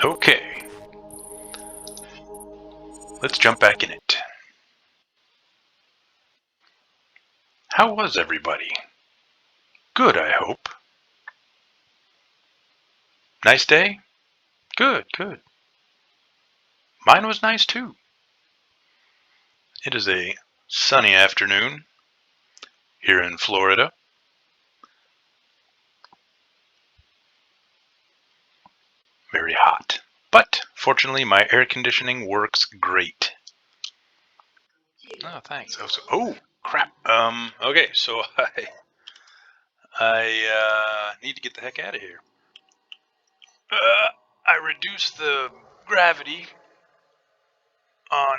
Okay, let's jump back in it. How was everybody? Good, I hope. Nice day? Good, good. Mine was nice too. It is a sunny afternoon here in Florida. Very hot. But fortunately, my air conditioning works great. Oh, thanks. Oh, crap. Okay, so I need to get the heck out of here. I reduced the gravity on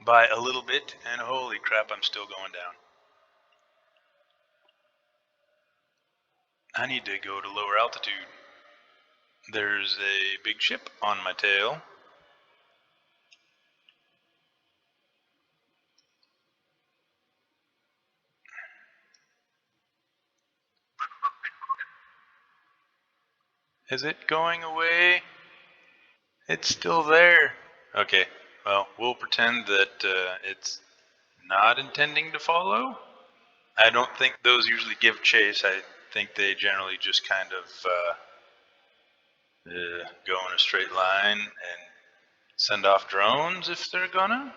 by a little bit, and holy crap, I'm still going down. I need to go to lower altitude. There's a big ship on my tail. Is it going away? It's still there. Okay, well, we'll pretend that it's not intending to follow. I don't think those usually give chase. I think they generally just kind of go in a straight line and send off drones if they're gonna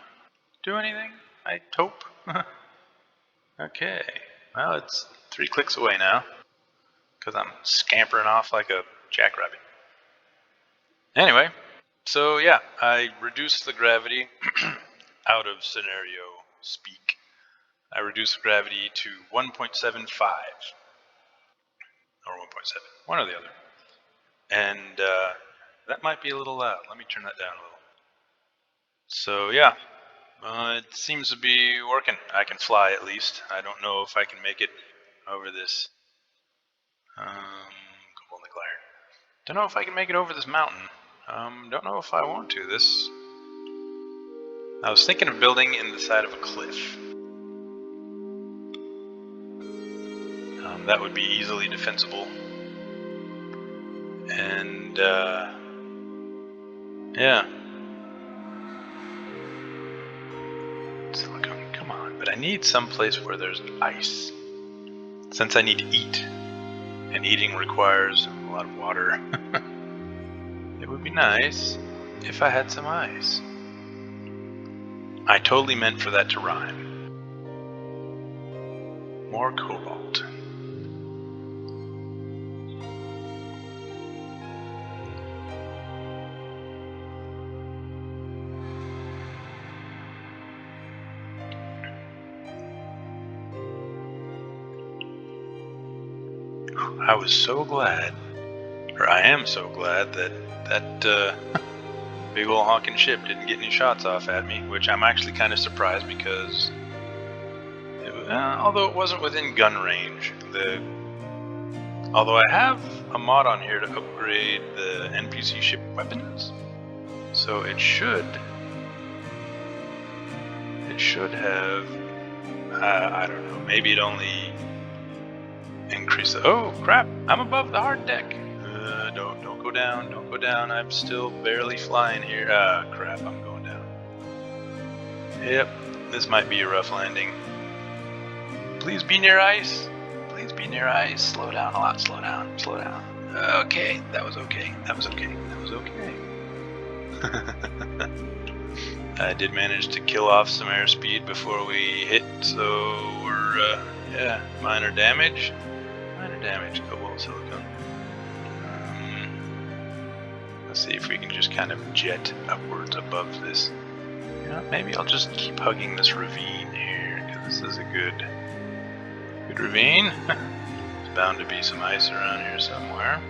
do anything. I hope. Okay, well, it's 3 clicks away now because I'm scampering off like a jackrabbit. Anyway, so yeah, I reduced the gravity out of scenario speak. I reduced the gravity to 1.75 or 1.7, one or the other. And that might be a little loud. Let me turn that down a little. So yeah, it seems to be working. I can fly at least. I don't know if I can make it over this. Don't know if I can make it over this mountain. Don't know if I want to. I was thinking of building in the side of a cliff. That would be easily defensible. And yeah. Silicone, come on. But I need some place where there's ice. Since I need to eat, and eating requires a lot of water, it would be nice if I had some ice. I totally meant for that to rhyme. More cobalt. I was so glad, or I am so glad that big ol' honking ship didn't get any shots off at me, which I'm actually kind of surprised because although it wasn't within gun range, although I have a mod on here to upgrade the NPC ship weapons, so it should have, I don't know, maybe it only increased the, oh crap, I'm above the hard deck. Don't go down, I'm still barely flying here. Crap, I'm going down. Yep, this might be a rough landing. Please be near ice. Please be near ice. Slow down a lot, slow down. Okay, that was okay. I did manage to kill off some airspeed before we hit, so we're, yeah, minor damage, cobalt silicone. Let's see if we can just kind of jet upwards above this. You know, maybe I'll just keep hugging this ravine here, because this is a good ravine. There's bound to be some ice around here somewhere.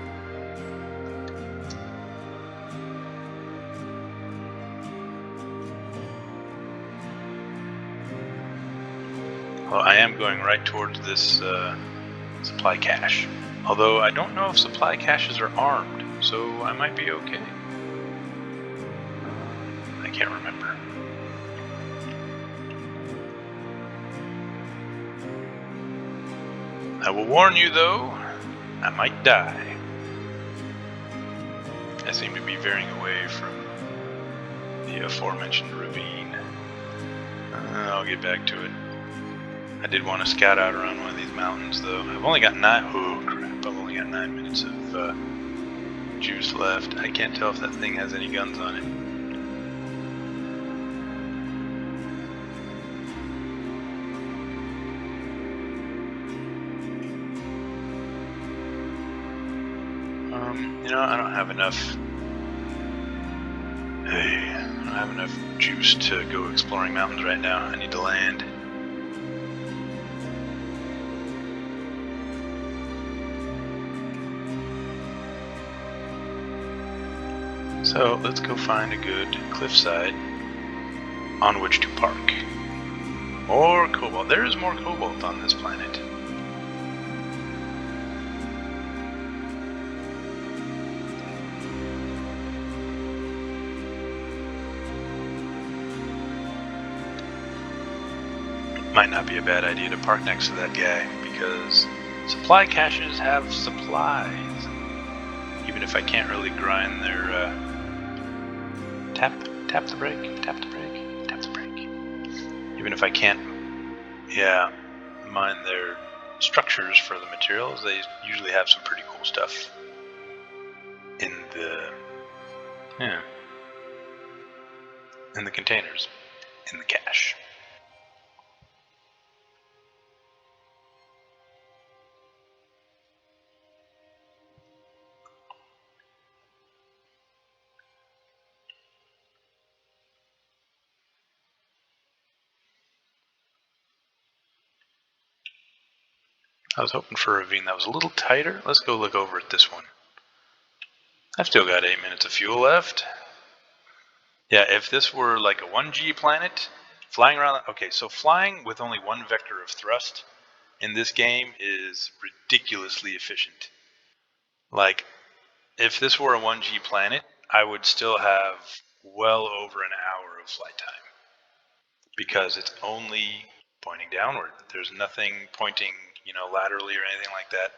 Well, I am going right towards this supply cache. Although I don't know if supply caches are armed, so I might be okay. I can't remember. I will warn you though, I might die. I seem to be veering away from the aforementioned ravine. I'll get back to it. I did want to scout out around one of these mountains, though. I've only got 9 minutes of juice left. I can't tell if that thing has any guns on it. I don't have enough. Hey, I don't have enough juice to go exploring mountains right now. I need to land. So let's go find a good cliffside on which to park. More cobalt. There is more cobalt on this planet. Might not be a bad idea to park next to that guy, because supply caches have supplies. Even if I can't really grind their tap the brake. Even if I can't, mine their structures for the materials, they usually have some pretty cool stuff in the containers, in the cache. I was hoping for a ravine that was a little tighter. Let's go look over at this one. I've still got 8 minutes of fuel left. Yeah, if this were like a 1G planet, flying around... Okay, so flying with only one vector of thrust in this game is ridiculously efficient. Like, if this were a 1G planet, I would still have well over an hour of flight time. Because it's only pointing downward. There's nothing pointing, laterally or anything like that.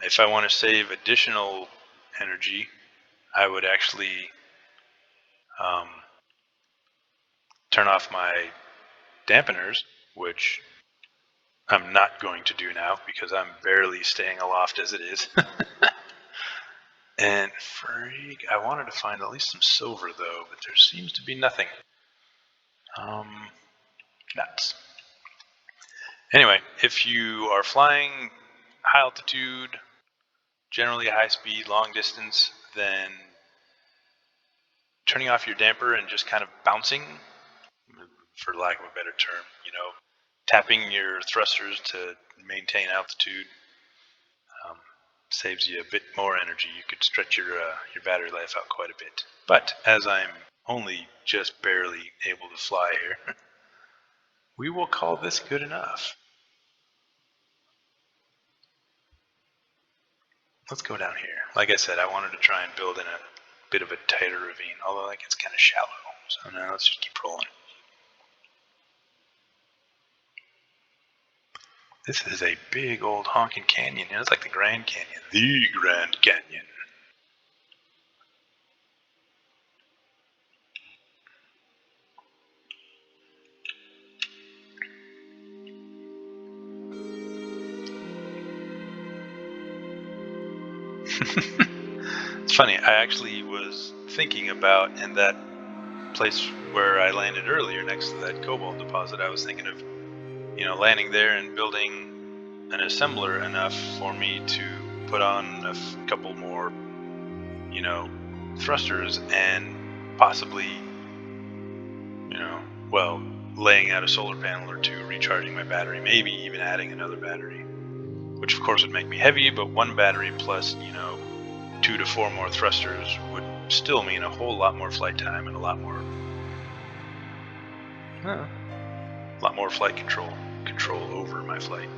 If I want to save additional energy, I would actually turn off my dampeners, which I'm not going to do now because I'm barely staying aloft as it is. And freak, I wanted to find at least some silver though, but there seems to be nothing. Nuts. Anyway, if you are flying high altitude, generally high speed, long distance, then turning off your damper and just kind of bouncing, for lack of a better term, tapping your thrusters to maintain altitude saves you a bit more energy. You could stretch your battery life out quite a bit. But as I'm only just barely able to fly here, we will call this good enough. Let's go down here. Like I said, I wanted to try and build in a bit of a tighter ravine, although that gets kind of shallow. So now let's just keep rolling. This is a big old honking canyon. It's like the Grand Canyon. The Grand Canyon. It's funny, I actually was thinking about, in that place where I landed earlier next to that cobalt deposit, I was thinking of, landing there and building an assembler enough for me to put on a couple more, thrusters and possibly, laying out a solar panel or two, recharging my battery, maybe even adding another battery, which of course would make me heavy, but one battery plus, 2 to 4 more thrusters would still mean a whole lot more flight time and a lot more flight control over my flight.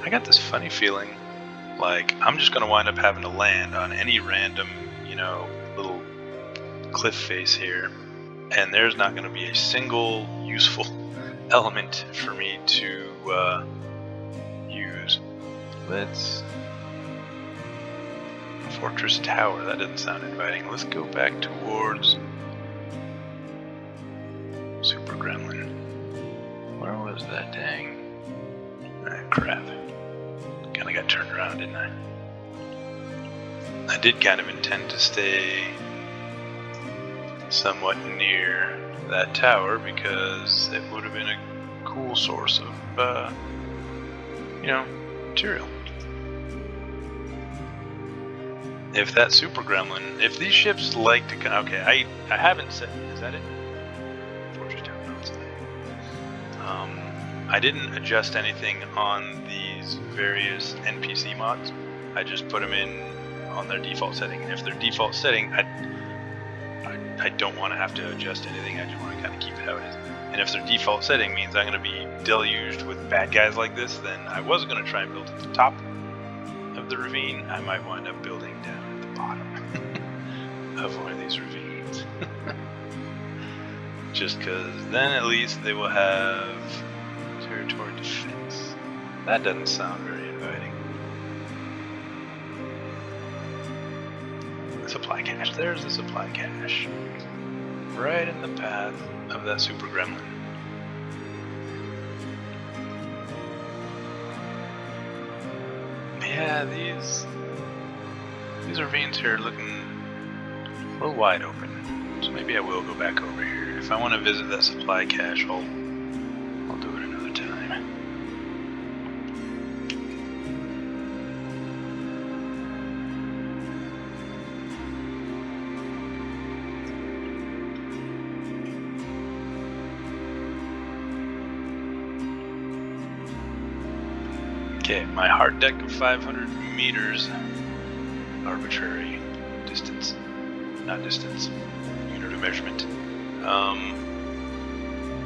I got this funny feeling like I'm just going to wind up having to land on any random, little cliff face here, and there's not going to be a single useful element for me to use. Let's... Fortress Tower, that doesn't sound inviting. Let's go back towards Super Gremlin. Where was that dang? Ah, crap. Kinda got turned around, didn't I? I did kind of intend to stay somewhat near that tower because it would have been a cool source of, material. If that Super Gremlin, if these ships like to come, okay, I haven't said, is that it? Fortress Tower, no, it's not. I didn't adjust anything on these various NPC mods. I just put them in on their default setting. And if their default setting, I don't want to have to adjust anything. I just want to kind of keep it how it is. And if their default setting means I'm going to be deluged with bad guys like this, then I was going to try and build at the top of the ravine. I might wind up building down at the bottom of one of these ravines. Just because then at least they will have territory defense. That doesn't sound very inviting. Supply cache. There's the supply cache. Right in the path of that Super Gremlin. Yeah, these ravines here are looking a little wide open. So maybe I will go back over here. If I want to visit that supply cache, I'll do it another time. Okay, my hard deck of 500 meters, arbitrary distance, not distance, unit of measurement,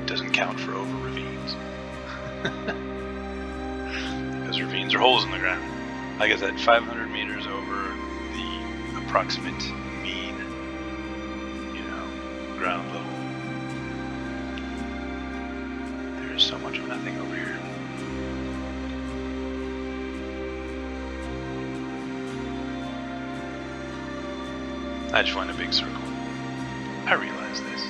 doesn't count for over ravines. Because ravines are holes in the ground. Like I said, 500 meters over the approximate mean, ground level. There is so much of nothing over here. I just want a big circle. I realize this.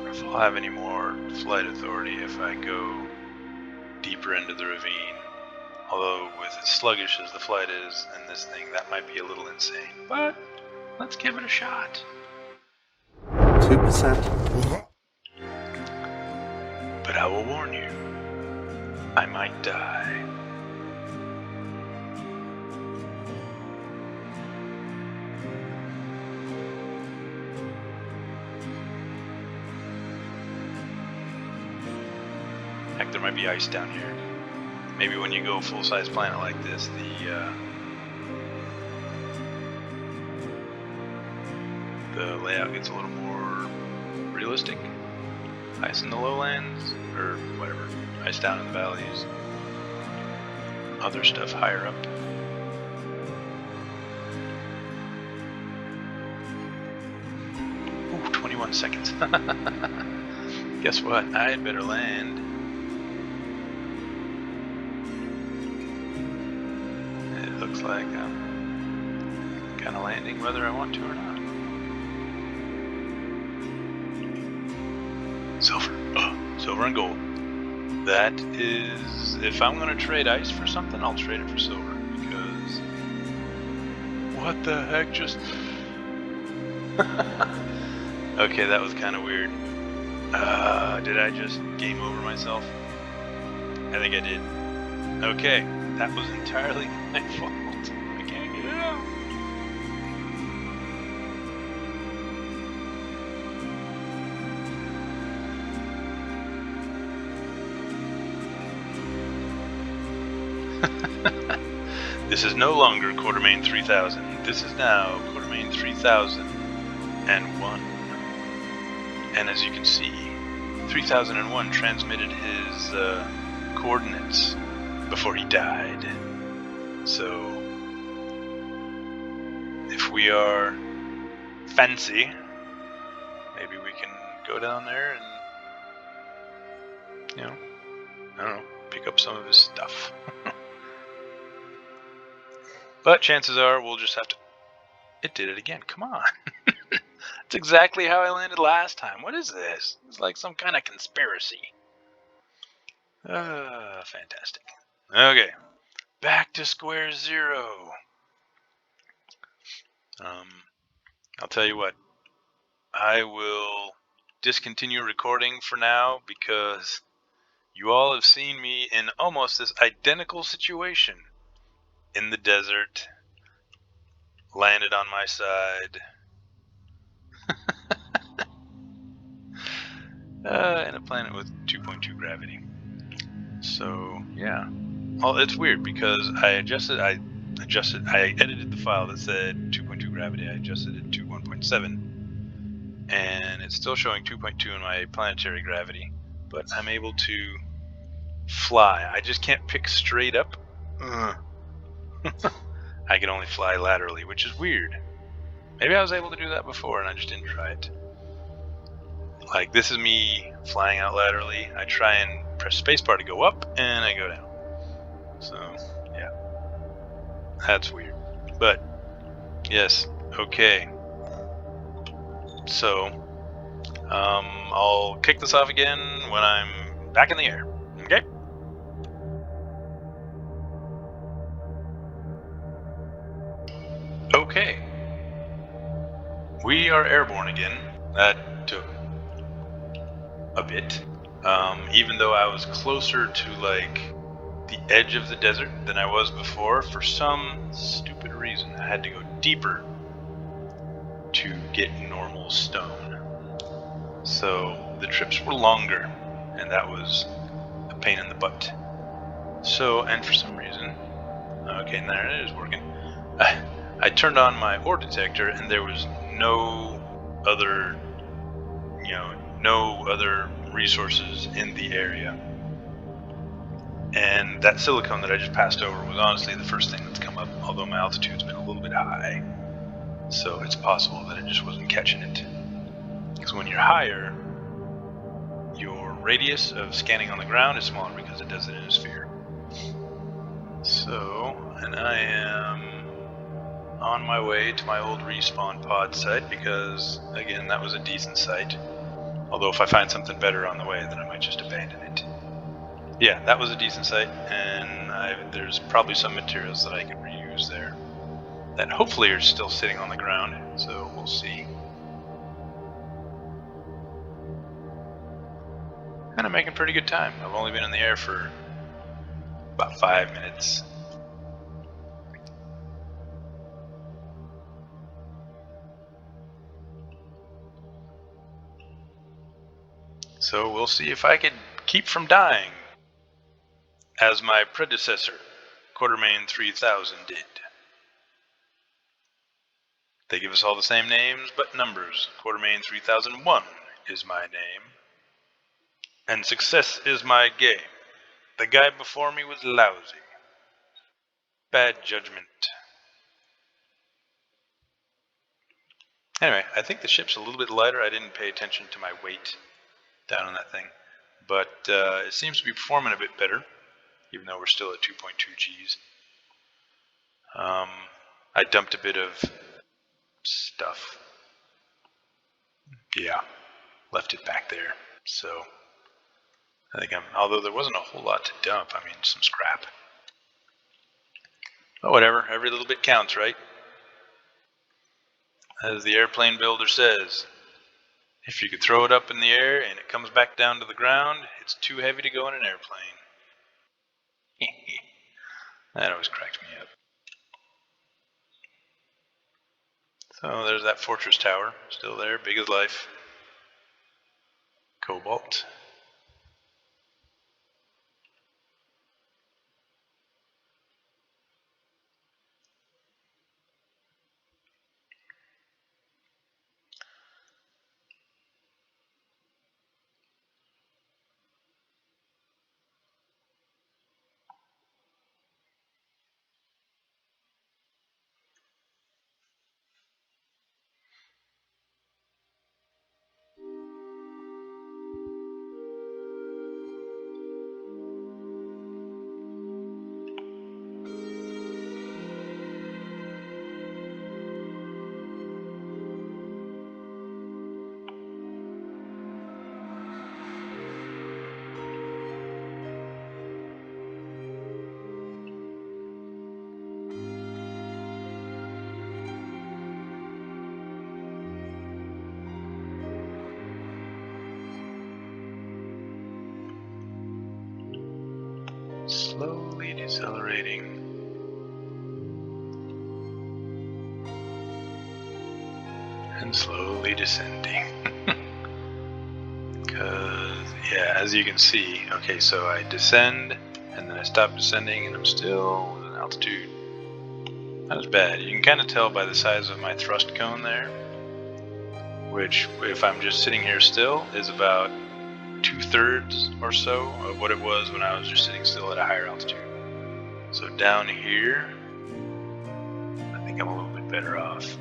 If I'll have any more flight authority if I go deeper into the ravine. Although with as sluggish as the flight is in this thing, that might be a little insane. But let's give it a shot. 2%. But I will warn you, I might die. Heck, there might be ice down here. Maybe when you go full-size planet like this, the layout gets a little more realistic. Ice in the lowlands, or whatever. Ice down in the valleys. Other stuff higher up. Ooh, 21 seconds. Guess what? I had better land. It looks like I'm kind of landing whether I want to or not. Silver. Oh, silver and gold. That is, if I'm going to trade ice for something, I'll trade it for silver. Because, what the heck just... Okay, that was kind of weird. Did I just game over myself? I think I did. Okay, that was entirely my fault. I can't get it out. This is no longer Quartermain 3000. This is now Quartermain 3001. And as you can see, 3001 transmitted his coordinates before he died. So if we are fancy, maybe we can go down there and, you know, I don't know, pick up some of his stuff. But chances are we'll just have to... It did it again. Come on. That's exactly how I landed last time. What is this? It's like some kind of conspiracy. Fantastic. Okay. Back to square zero. I'll tell you what. I will discontinue recording for now because you all have seen me in almost this identical situation. In the desert. Landed on my side. In a planet with 2.2 gravity. So, yeah. Well, it's weird because I edited the file that said 2.2 gravity. I adjusted it to 1.7. And it's still showing 2.2 in my planetary gravity. But I'm able to fly. I just can't pick straight up. I can only fly laterally, which is weird. Maybe I was able to do that before and I just didn't try it. Like, this is me flying out laterally. I try and press spacebar to go up, and I go down. So, yeah. That's weird. But, yes, okay. So, I'll kick this off again when I'm back in the air. Okay? Okay. We are airborne again. That took a bit. Even though I was closer to, like, the edge of the desert than I was before, for some stupid reason I had to go deeper to get normal stone. So the trips were longer, and that was a pain in the butt. So, and for some reason, okay, there it is working. I turned on my ore detector, and there was no other, no other resources in the area. And that silicone that I just passed over was honestly the first thing that's come up, although my altitude's been a little bit high. So it's possible that it just wasn't catching it. Because when you're higher, your radius of scanning on the ground is smaller because it does it in a sphere. So, and I am on my way to my old respawn pod site because, again, that was a decent site. Although if I find something better on the way, then I might just abandon it. Yeah, that was a decent site, and there's probably some materials that I can reuse there that hopefully are still sitting on the ground, so we'll see. And I'm making pretty good time. I've only been in the air for about 5 minutes. So we'll see if I can keep from dying, as my predecessor, Quartermain 3000, did. They give us all the same names, but numbers. Quartermain 3001 is my name. And success is my game. The guy before me was lousy. Bad judgment. Anyway, I think the ship's a little bit lighter. I didn't pay attention to my weight down on that thing. But it seems to be performing a bit better, even though we're still at 2.2 Gs. I dumped a bit of stuff. Yeah, left it back there. So, I think although there wasn't a whole lot to dump, I mean, some scrap. But whatever, every little bit counts, right? As the airplane builder says, if you could throw it up in the air and it comes back down to the ground, it's too heavy to go in an airplane. That always cracked me up. So there's that fortress tower, still there, big as life. Cobalt. slowly decelerating. And slowly descending. Because, yeah, as you can see, okay, so I descend, and then I stop descending, and I'm still with an altitude not as bad. You can kind of tell by the size of my thrust cone there, which, if I'm just sitting here still, is about 2/3 or so of what it was when I was just sitting still at a higher altitude. So down here, I think I'm a little bit better off.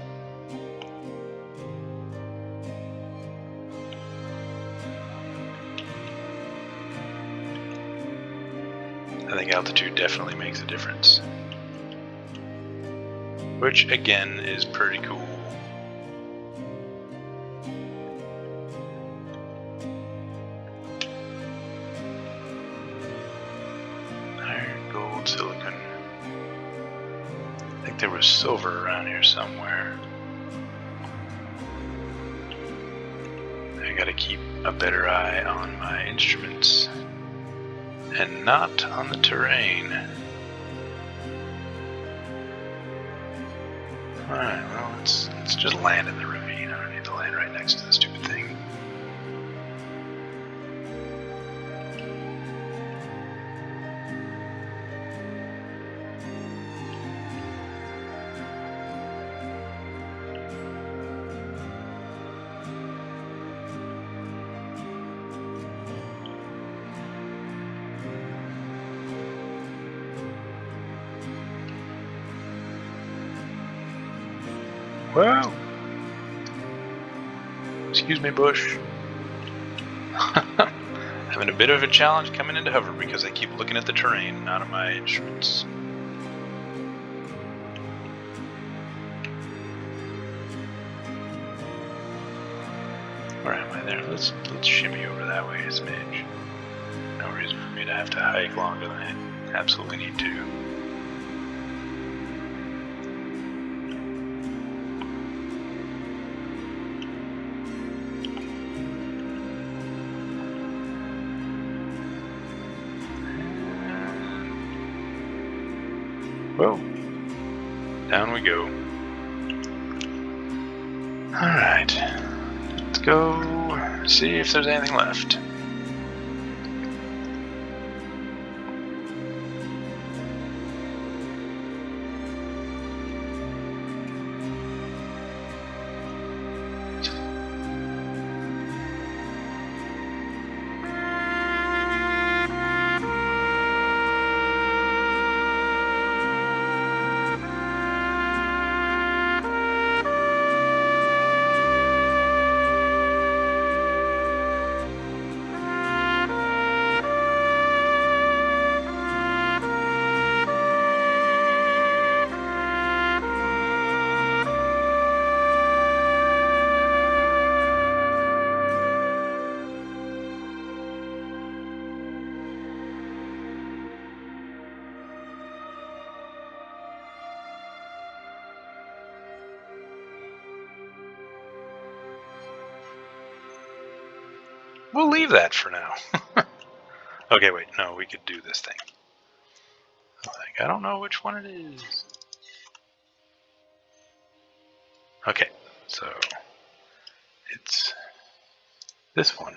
I think altitude definitely makes a difference. Which, again, is pretty cool. Iron, gold, silicon. I think there was silver around here somewhere. I gotta keep a better eye on my instruments and not on the terrain. Alright, well, let's just land in the ravine. I don't need to land right next to the stupid thing. Whoa! Excuse me, Bush. Having a bit of a challenge coming into hover because I keep looking at the terrain, not at my instruments. Where am I there? Let's shimmy over that way a smidge. No reason for me to have to hike longer than I absolutely need to. Whoa. Down we go. Alright. Let's go see if there's anything left. We'll leave that for now. Okay, wait, no, we could do this thing. Like, I don't know which one it is. Okay, so it's this one.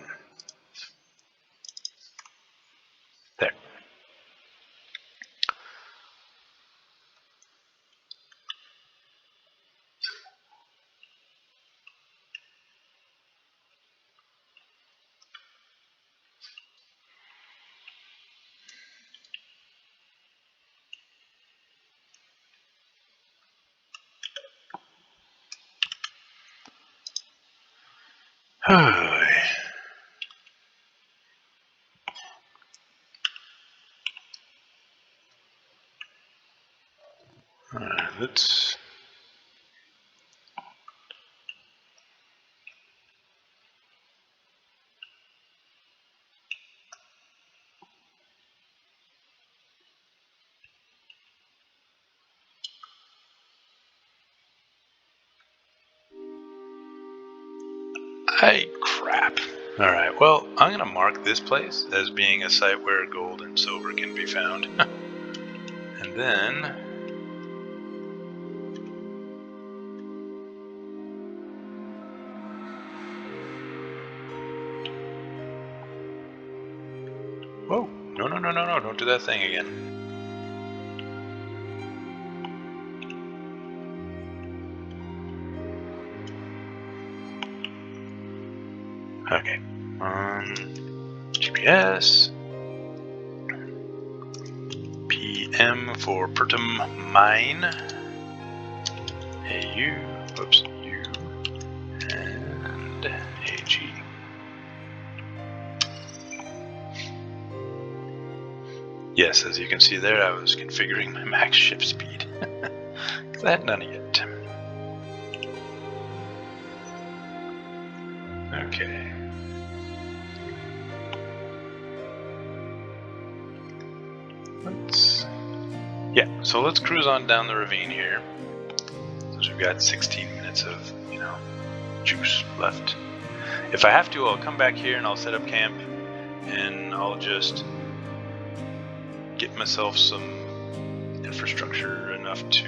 There. Alright, let's... Crap. Alright, well, I'm going to mark this place as being a site where gold and silver can be found. And then... Whoa! No, don't do that thing again. Okay. GPS. PM for Pertum Mine. AU. Whoops. U. And AG. Yes, as you can see there, I was configuring my max ship speed. Because I hadn't done it yet. Okay. So let's cruise on down the ravine here. Since we've got 16 minutes of, juice left. If I have to, I'll come back here and I'll set up camp and I'll just get myself some infrastructure enough to,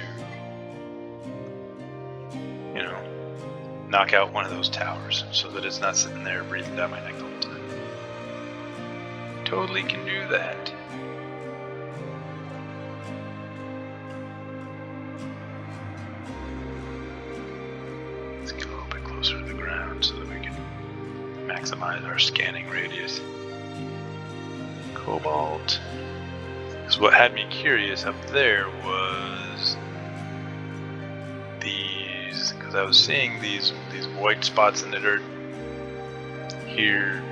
knock out one of those towers so that it's not sitting there breathing down my neck the whole time. Totally can do that. Let's get a little bit closer to the ground so that we can maximize our scanning radius. Cobalt. Because what had me curious up there was these, because I was seeing these white spots in the dirt here,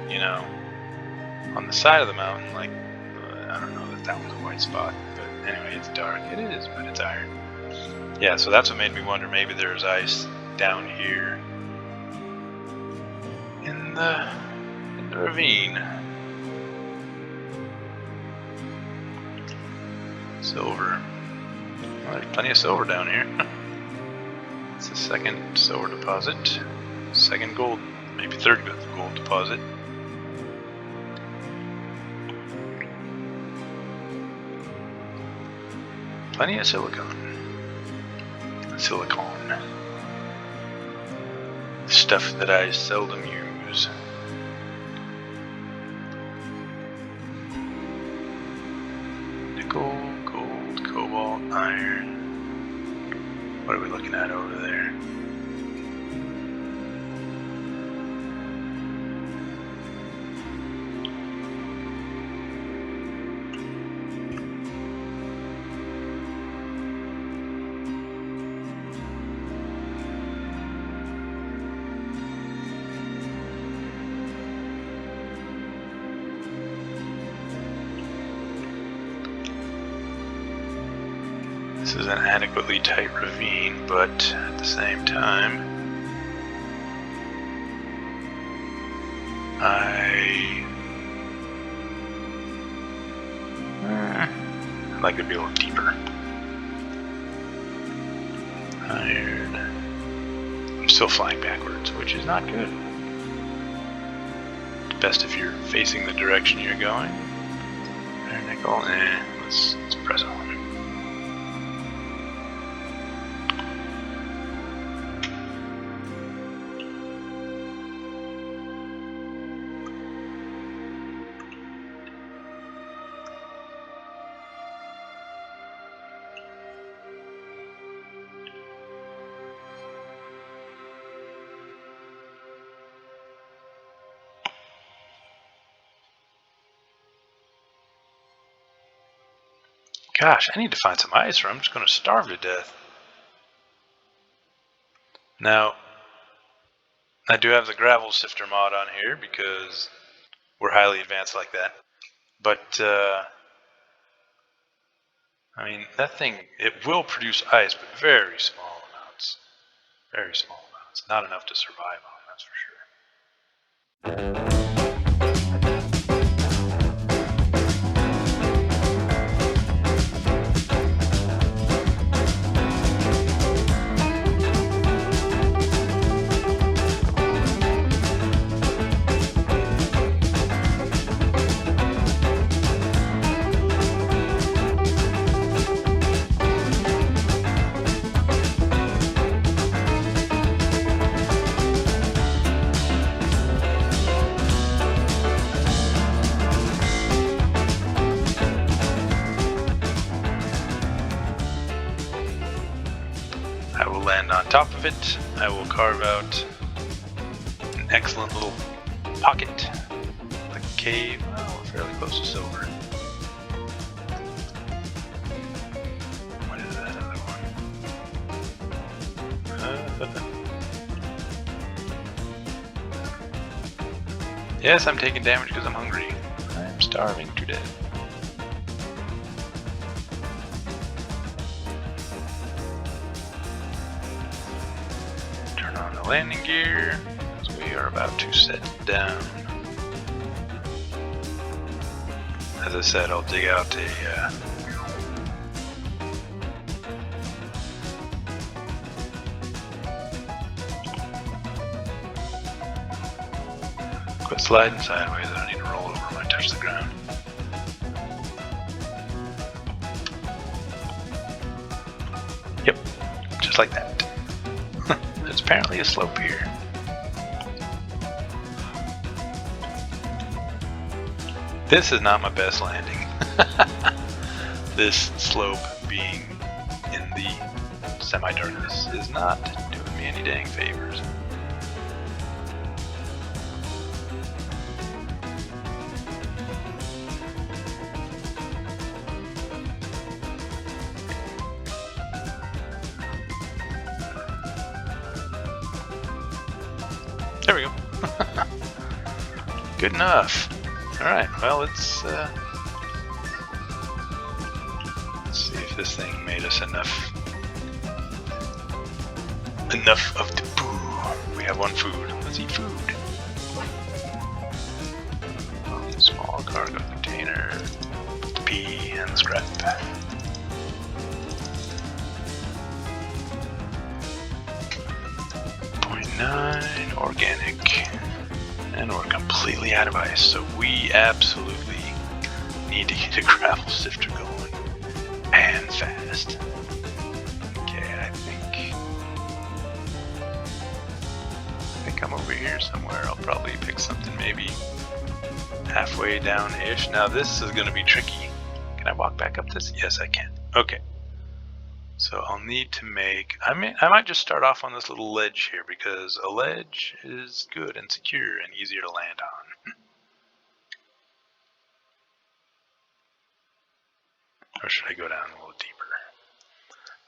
on the side of the mountain. Like, I don't know that was a white spot, but anyway, it's dark. It is, but it's iron. Yeah, so that's what made me wonder, maybe there's ice down here in the ravine. Silver. Well, there's plenty of silver down here. It's the second silver deposit. Second gold, maybe third gold deposit. Plenty of silicon. Stuff that I seldom use. Nickel, gold, cobalt, iron. What are we looking at over there? This is an adequately tight ravine, but at the same time, I'd like it to be a little deeper. Iron. I'm still flying backwards, which is not good. It's best if you're facing the direction you're going. Iron, nickel, let's press on. Gosh, I need to find some ice or I'm just going to starve to death. Now, I do have the gravel sifter mod on here because we're highly advanced like that. But, I mean, that thing, it will produce ice, but very small amounts. Very small amounts. Not enough to survive on, that's for sure. I will land on top of it. I will carve out an excellent little pocket, like a cave. Well, we're fairly close to silver. What is that other one? Yes, I'm taking damage because I'm hungry. I'm starving to death. Turn on the landing gear, as we are about to set down. As I said, I'll dig out a quit sliding sideways. I don't need to roll over when I touch the ground. Yep, just like that. There's apparently a slope here. This is not my best landing. This slope being in the semi-darkness is not doing me any dang favors. There we go. Good enough. Alright, well, let's see if this thing made us enough of the poo. We have one food. Let's eat food. Small cargo container, the pea, and the scrap. 0.9 organic. And we're completely out of ice, so we absolutely need to get a gravel sifter going. And fast. Okay, I think I'm over here somewhere. I'll probably pick something maybe halfway down-ish. Now this is going to be tricky. Can I walk back up this? Yes, I can. Okay. So I'll need to make, I might just start off on this little ledge here because a ledge is good and secure and easier to land on. Or should I go down a little deeper?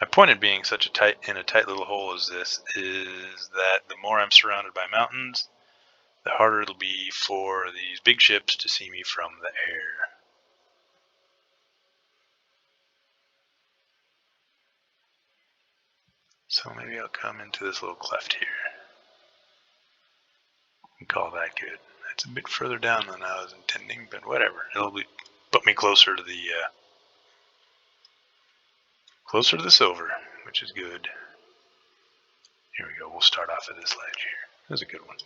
My point of being such in a tight little hole as this is that the more I'm surrounded by mountains, the harder it'll be for these big ships to see me from the air. So maybe I'll come into this little cleft here and call that good. That's a bit further down than I was intending, but whatever. It'll put me closer to the silver, which is good. Here we go. We'll start off at this ledge here. That's a good one.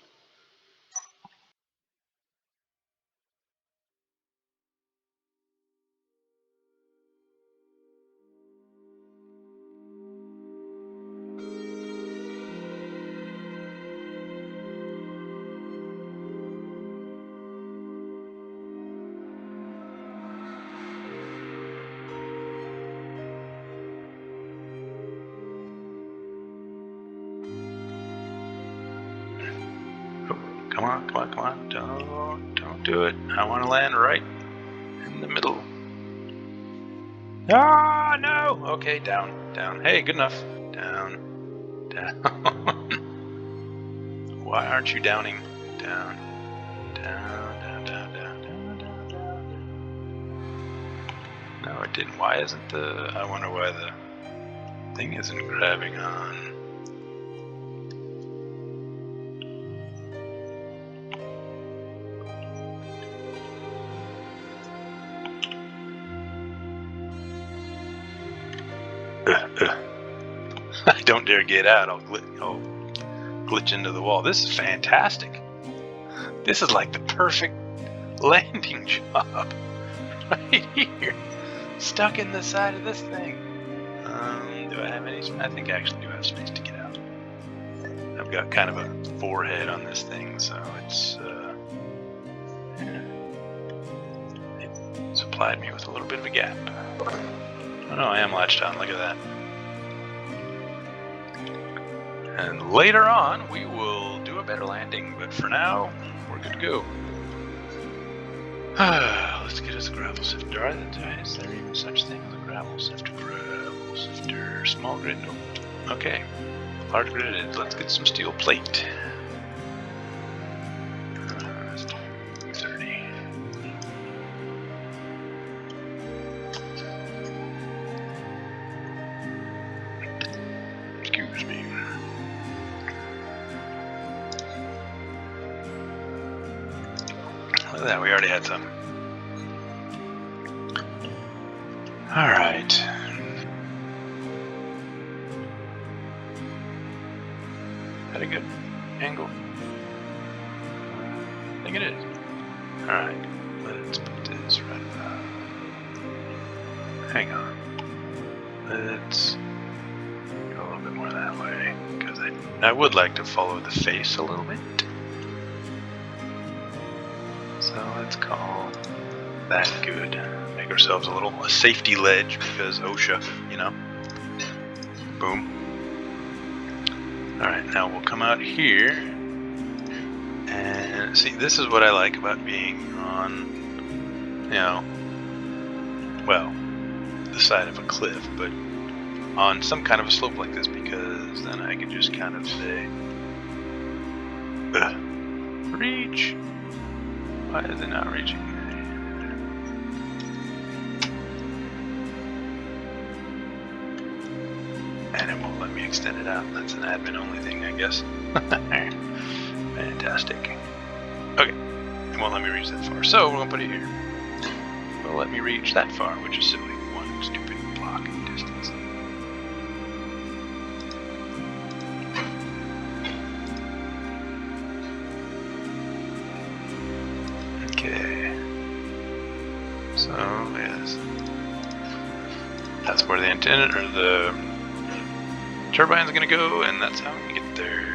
Come on, come on, come on. Don't do it. I want to land right in the middle. Ah, no! Okay, down, down. Hey, good enough. Down, down. Why aren't you downing? Down, down, down, down, down, down, down, down. No, it didn't. Why isn't the... I wonder why the thing isn't grabbing on. I don't dare get out. I'll glitch into the wall. This is fantastic. This is like the perfect landing job. Right here. Stuck in the side of this thing. Do I have any... I think I actually do have space to get out. I've got kind of a forehead on this thing, so it's... it supplied me with a little bit of a gap. Oh no, I am latched on. Look at that. And later on, we will do a better landing. But for now, we're good to go. Let's get us a gravel sifter. Is there even such thing as a gravel sifter? Gravel sifter. Small grid? Nope. Okay. Large grid it is. Let's get some steel plate. Let's do 30. Excuse me. Look at that, we already had some. Alright. Is that a good angle? I think it is. Alright, let's put this right about. Hang on. Let's go a little bit more that way, because I would like to follow the face a little bit. So let's call that good. Make ourselves a safety ledge because OSHA, you know. Boom. Alright, now we'll come out here. And see, this is what I like about being on, you know, well, the side of a cliff, but on some kind of a slope like this, because then I can just kind of say, reach. Why is it not reaching? And it won't let me extend it out. That's an admin only thing, I guess. Fantastic. Okay, it won't let me reach that far, so we're gonna put it here. It will let me reach that far, which is silly. One stupid block distance. Okay. So yes, that's where the antenna or the turbine's gonna go, and that's how we get there.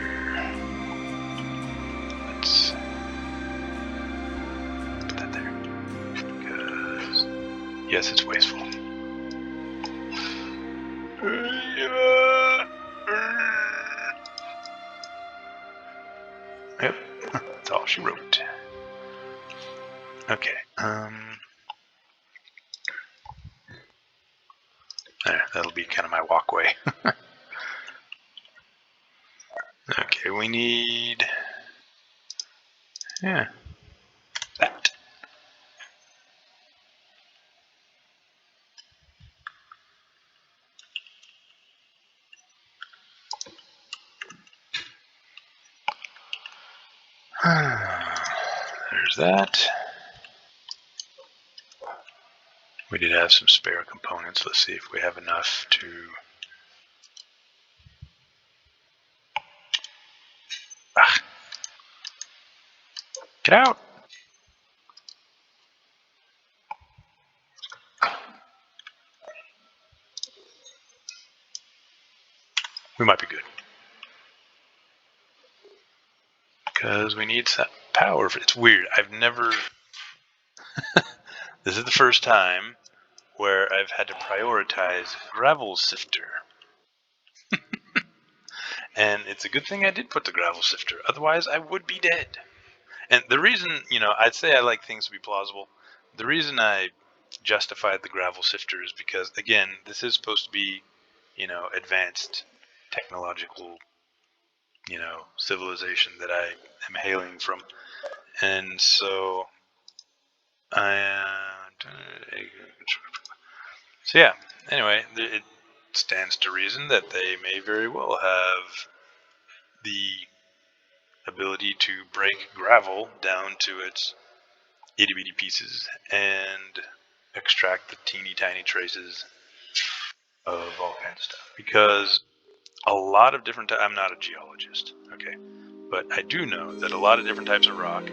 Let's put that there because yes, it's wasteful. Yep, that's all she wrote. Okay. There, that'll be kind of my walkway. Okay, we need, yeah, that. There's that. We did have some spare components. Let's see if we have enough to... Ah. Get out! We might be good. Because we need some power. It's weird. I've never... This is the first time where I've had to prioritize gravel sifter. And it's a good thing I did put the gravel sifter. Otherwise, I would be dead. And the reason, you know, I'd say I like things to be plausible. The reason I justified the gravel sifter is because, again, this is supposed to be, you know, advanced technological, you know, civilization that I am hailing from. And so so yeah, anyway, it stands to reason that they may very well have the ability to break gravel down to its itty bitty pieces and extract the teeny tiny traces of all kinds of stuff. Because a lot of different I'm not a geologist, okay, but I do know that a lot of different types of rock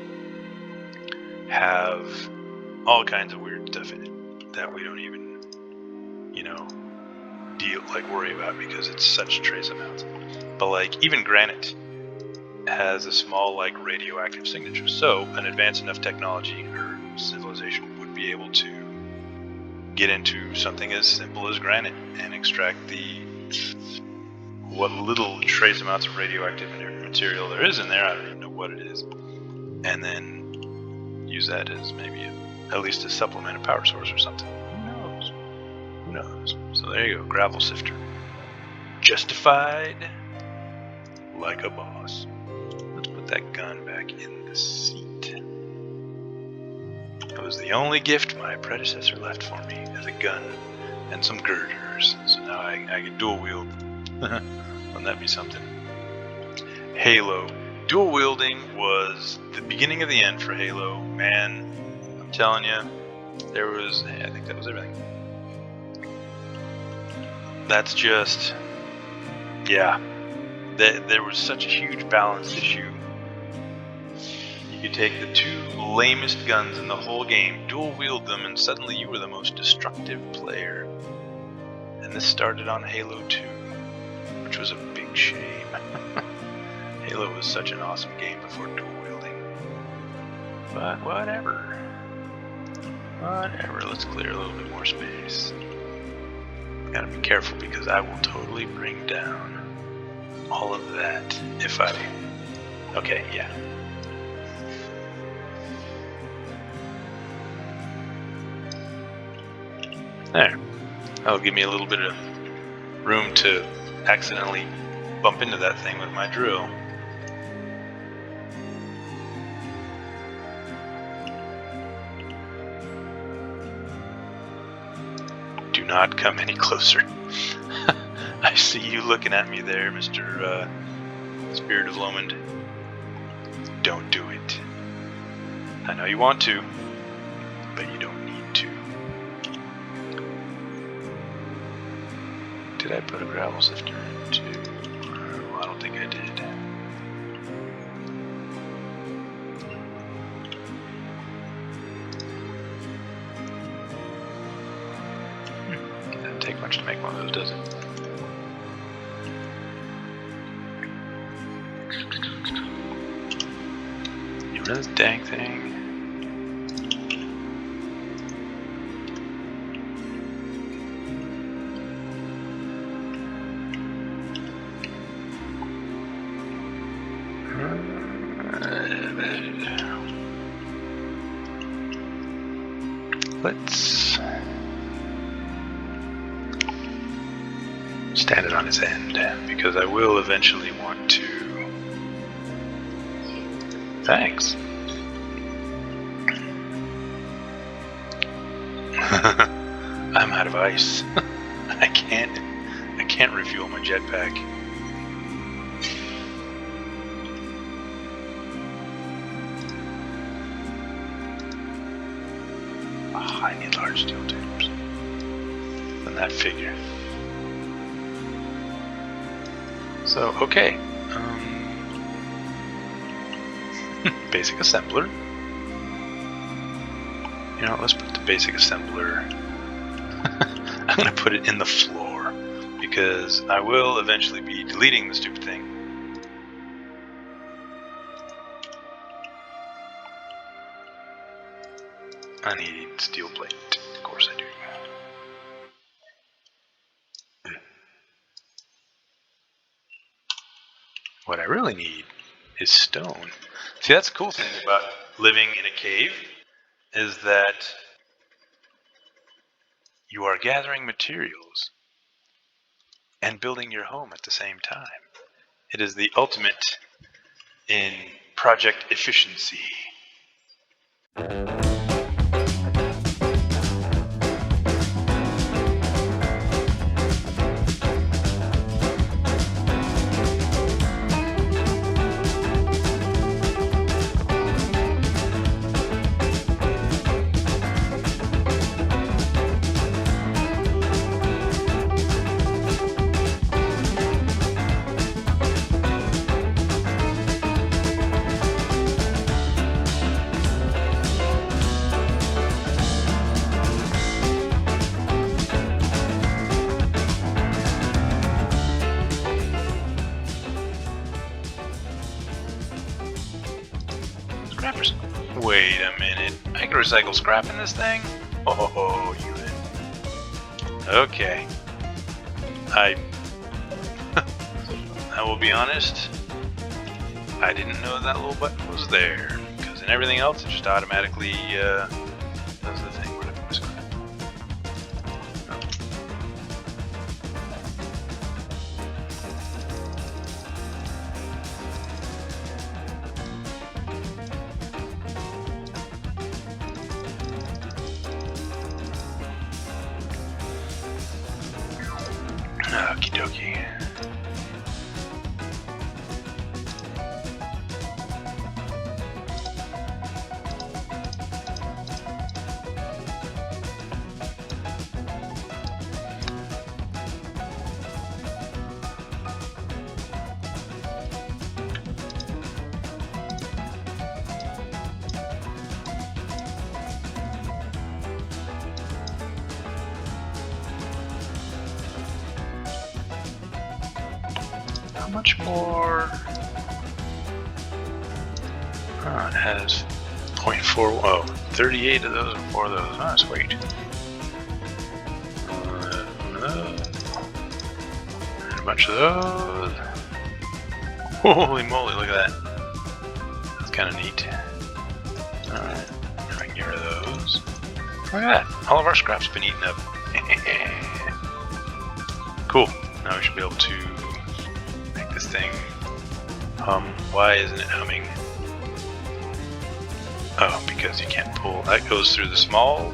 have all kinds of weird stuff in it that we don't even, you know, worry about because it's such trace amounts. But like even granite has a small like radioactive signature, so an advanced enough technology or civilization would be able to get into something as simple as granite and extract the what little trace amounts of radioactive material there is in there. I don't even know what it is. And then use that as maybe at least a supplement, a power source or something. Who knows? Who knows? So there you go, gravel sifter. Justified like a boss. Let's put that gun back in the seat. It was the only gift my predecessor left for me, as a gun and some girders. So now I can dual wield. Wouldn't that be something? Halo. Dual wielding was the beginning of the end for Halo. Man, I'm telling you, there was, I think that was everything. That's just, yeah, there was such a huge balance issue. You could take the two lamest guns in the whole game, dual wield them, and suddenly you were the most destructive player. And this started on Halo 2, which was a big shame. Halo was such an awesome game before dual wielding. But whatever. Whatever, let's clear a little bit more space. Gotta be careful because I will totally bring down all of that if I... Okay, yeah. There. That'll give me a little bit of room to accidentally bump into that thing with my drill. Do not come any closer. I see you looking at me there, Mr. Spirit of Lomond. Don't do it. I know you want to, but you don't need to. Did I put a gravel sifter into? Oh, I don't think I did. Doesn't take much to make one of those, does it? You run this dang thing. Let's stand it on its end, because I will eventually want to... Thanks. I'm out of ice. I can't refuel my jetpack. I need large steel tubes. And that figure. So, okay. Basic assembler. You know, let's put the basic assembler. I'm going to put it in the floor because I will eventually be deleting the stupid thing. I need steel plate. Of course I do. What I really need is stone. See, that's the cool thing about living in a cave, is that you are gathering materials and building your home at the same time. It is the ultimate in project efficiency. Scrappers. Wait a minute. I can recycle scrap in this thing? Oh, you in. Okay. I will be honest, I didn't know that little button was there, because in everything else it just automatically does the thing. Where did I put this one? Okie dokie. How much more? Oh, it has 0.4. Oh, 38 of those and 4 of those. Oh, sweet. And a bunch of those. Holy moly, look at that. That's kind of neat. Alright, I can get rid of those. Look at that. All of our scrap's been eaten up. Cool. Now we should be able to make this thing hum. Why isn't it humming? Oh, because you can't pull. That goes through the small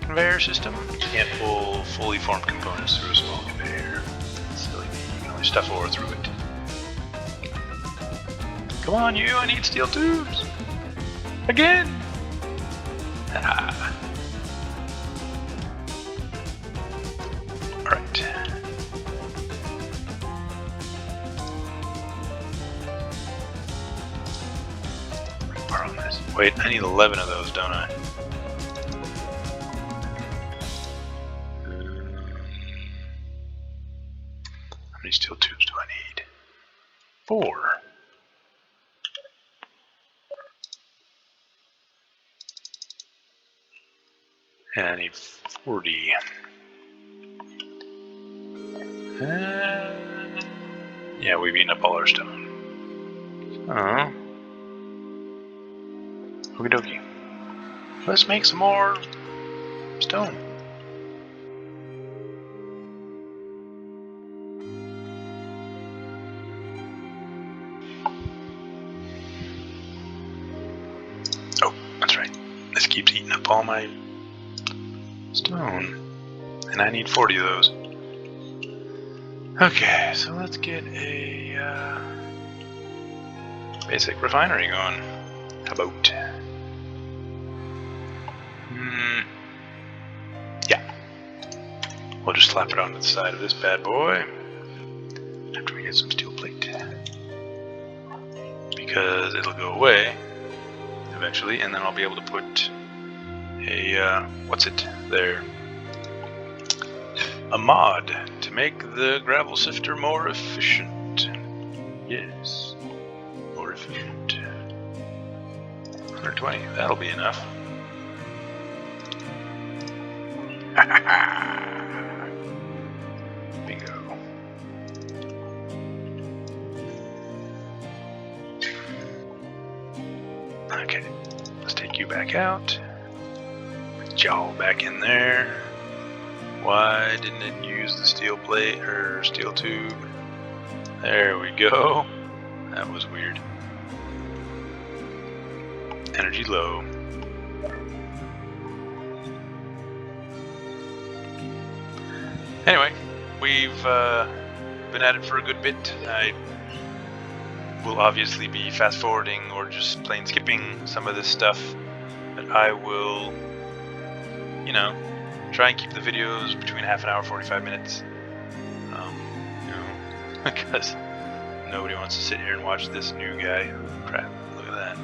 conveyor system. You can't pull fully formed components through a small conveyor. Silly me. You can only stuff ore through it. Come on, you! I need steel tubes! Again! Ah. Alright. On this. Wait, I need 11 of those, don't I? How many steel tubes do I need? 4. And I need 40. Yeah, we've eaten up all our stone. Oh. Okie dokie. Let's make some more stone. Oh, that's right. This keeps eating up all my stone. And I need 40 of those. Okay, so let's get a basic refinery going. How about? Yeah. We'll just slap it onto the side of this bad boy after we get some steel plate. Because it'll go away eventually, and then I'll be able to put a, what's it there? A mod to make the gravel sifter more efficient. Yes, more efficient. 120, that'll be enough. Bingo. Okay, let's take you back out. Put y'all back in there. Why didn't it use the steel plate or steel tube? There we go. That was weird. Energy low. Anyway, we've been at it for a good bit. I will obviously be fast forwarding or just plain skipping some of this stuff, but I will, you know, try and keep the videos between half an hour, 45 minutes. You know, because nobody wants to sit here and watch this new guy. Crap, look at that.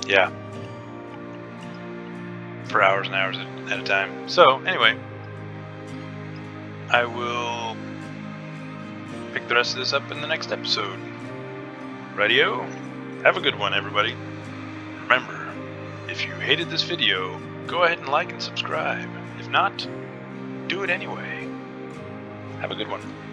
Yeah. For hours and hours at a time. So, anyway, I will pick the rest of this up in the next episode. Radio? Have a good one, everybody. Remember, if you hated this video, go ahead and like and subscribe. If not, do it anyway. Have a good one.